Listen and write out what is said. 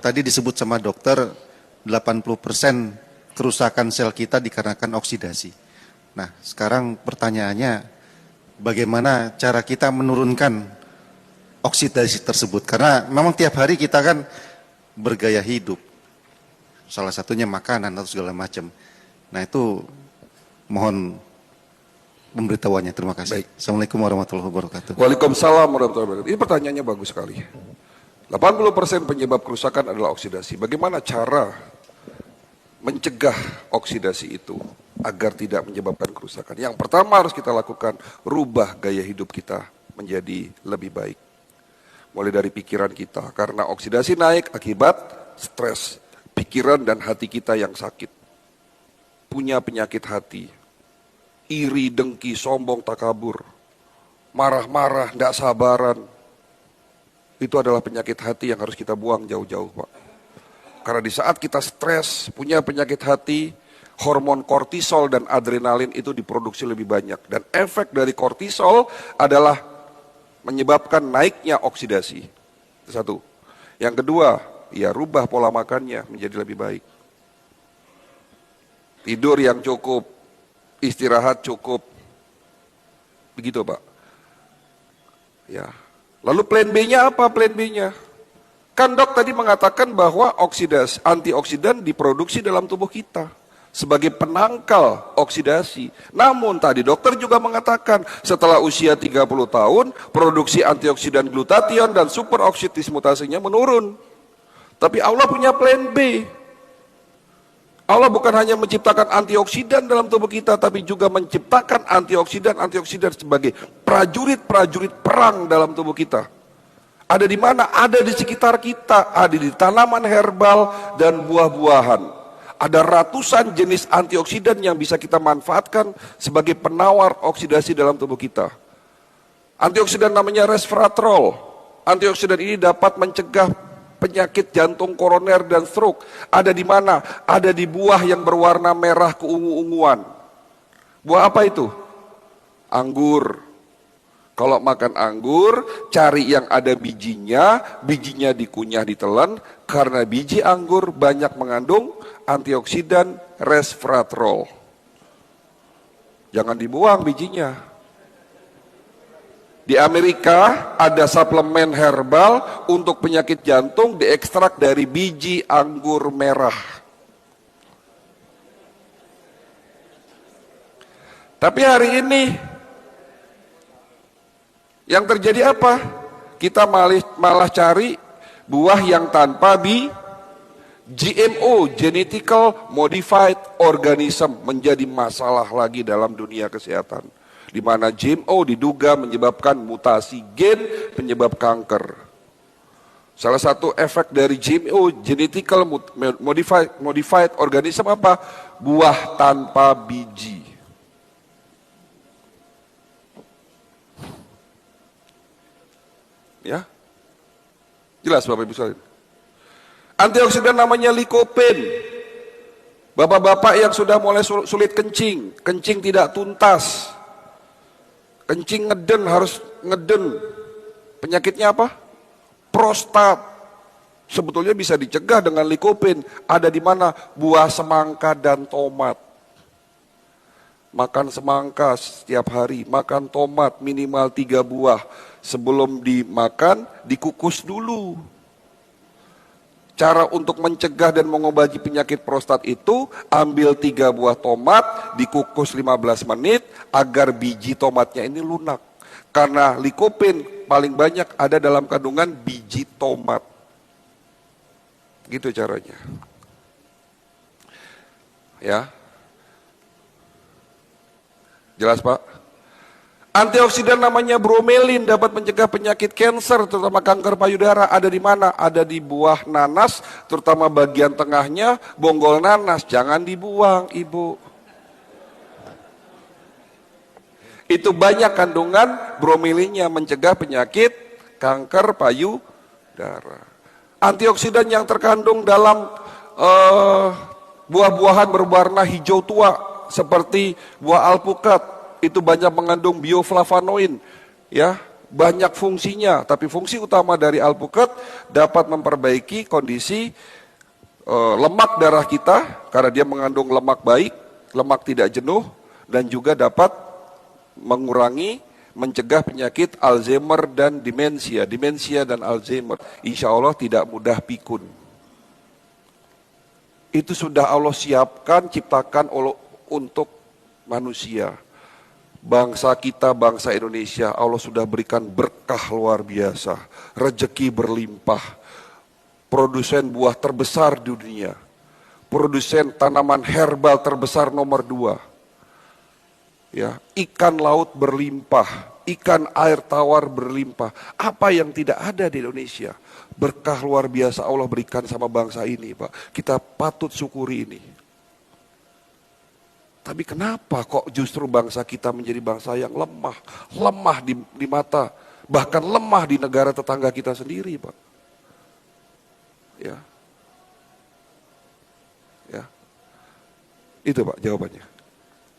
tadi disebut sama dokter 80% kerusakan sel kita dikarenakan oksidasi. Nah, sekarang pertanyaannya, bagaimana cara kita menurunkan oksidasi tersebut? Karena memang tiap hari kita kan bergaya hidup, salah satunya makanan atau segala macam. Nah, itu mohon pemberitahuannya. Terima kasih. Baik. Assalamualaikum warahmatullahi wabarakatuh. Waalaikumsalam warahmatullahi wabarakatuh. Ini pertanyaannya bagus sekali. 80% penyebab kerusakan adalah oksidasi. Bagaimana cara mencegah oksidasi itu agar tidak menyebabkan kerusakan? Yang pertama harus kita lakukan, rubah gaya hidup kita menjadi lebih baik. Mulai dari pikiran kita, karena oksidasi naik akibat stres, pikiran dan hati kita yang sakit. Punya penyakit hati, iri, dengki, sombong, takabur, marah-marah, tidak sabaran. Itu adalah penyakit hati yang harus kita buang jauh-jauh, Pak. Karena di saat kita stres, punya penyakit hati, hormon kortisol dan adrenalin itu diproduksi lebih banyak. Dan efek dari kortisol adalah menyebabkan naiknya oksidasi. Itu satu. Yang kedua, ya rubah pola makannya menjadi lebih baik. Tidur yang cukup, istirahat cukup. Begitu, Pak. Ya. Lalu plan B-nya apa plan B-nya? Kan dok tadi mengatakan bahwa antioksidan diproduksi dalam tubuh kita sebagai penangkal oksidasi. Namun tadi dokter juga mengatakan setelah usia 30 tahun produksi antioksidan glutathione dan superoksid dismutasenya menurun. Tapi Allah punya plan B. Allah bukan hanya menciptakan antioksidan dalam tubuh kita, tapi juga menciptakan antioksidan sebagai prajurit-prajurit perang dalam tubuh kita. Ada di mana? Ada di sekitar kita, ada di tanaman herbal dan buah-buahan. Ada ratusan jenis antioksidan yang bisa kita manfaatkan sebagai penawar oksidasi dalam tubuh kita. Antioksidan namanya resveratrol. Antioksidan ini dapat mencegah penyakit jantung koroner dan stroke. Ada di mana? Ada di buah yang berwarna merah keungu-unguan. Buah apa itu? Anggur. Kalau makan anggur, cari yang ada bijinya dikunyah, ditelan, karena biji anggur banyak mengandung antioksidan resveratrol. Jangan dibuang bijinya. Di Amerika ada suplemen herbal untuk penyakit jantung diekstrak dari biji anggur merah. Tapi hari ini yang terjadi apa? Kita malah cari buah yang tanpa GMO, Genetical Modified Organism, menjadi masalah lagi dalam dunia kesehatan. Di mana GMO diduga menyebabkan mutasi gen penyebab kanker. Salah satu efek dari GMO, Genetical Modified Organism apa? Buah tanpa biji. Ya, jelas Bapak Ibu sekalian. Antioksidan namanya lycopene. Bapak-bapak yang sudah mulai sulit kencing tidak tuntas, kencing ngeden, harus ngeden. Penyakitnya apa? Prostat. Sebetulnya bisa dicegah dengan lycopene. Ada di mana? Buah semangka dan tomat. Makan semangka setiap hari, makan tomat minimal 3 buah. Sebelum dimakan, dikukus dulu. Cara untuk mencegah dan mengobati penyakit prostat itu, ambil 3 buah tomat, dikukus 15 menit, agar biji tomatnya ini lunak. Karena lycopene paling banyak ada dalam kandungan biji tomat. Gitu caranya. Ya. Jelas Pak? Antioksidan namanya bromelin dapat mencegah penyakit kanker, terutama kanker payudara. Ada di mana? Ada di buah nanas, terutama bagian tengahnya, bonggol nanas. Jangan dibuang, Ibu. Itu banyak kandungan bromelinnya, mencegah penyakit kanker payudara. Antioksidan yang terkandung dalam buah-buahan berwarna hijau tua, seperti buah alpukat, itu banyak mengandung bioflavonoid, ya, banyak fungsinya, tapi fungsi utama dari alpukat dapat memperbaiki kondisi lemak darah kita, karena dia mengandung lemak baik, lemak tidak jenuh, dan juga dapat mengurangi, mencegah penyakit Alzheimer dan demensia dan Alzheimer. Insya Allah tidak mudah pikun. Itu sudah Allah siapkan, ciptakan untuk manusia. Bangsa kita, bangsa Indonesia, Allah sudah berikan berkah luar biasa, rezeki berlimpah, produsen buah terbesar di dunia, produsen tanaman herbal terbesar nomor 2. Ya, ikan laut berlimpah, ikan air tawar berlimpah. Apa yang tidak ada di Indonesia? Berkah luar biasa Allah berikan sama bangsa ini, Pak. Kita patut syukuri ini. Tapi kenapa kok justru bangsa kita menjadi bangsa yang lemah? Lemah di mata, bahkan lemah di negara tetangga kita sendiri, Pak. Ya. Ya. Itu, Pak, jawabannya.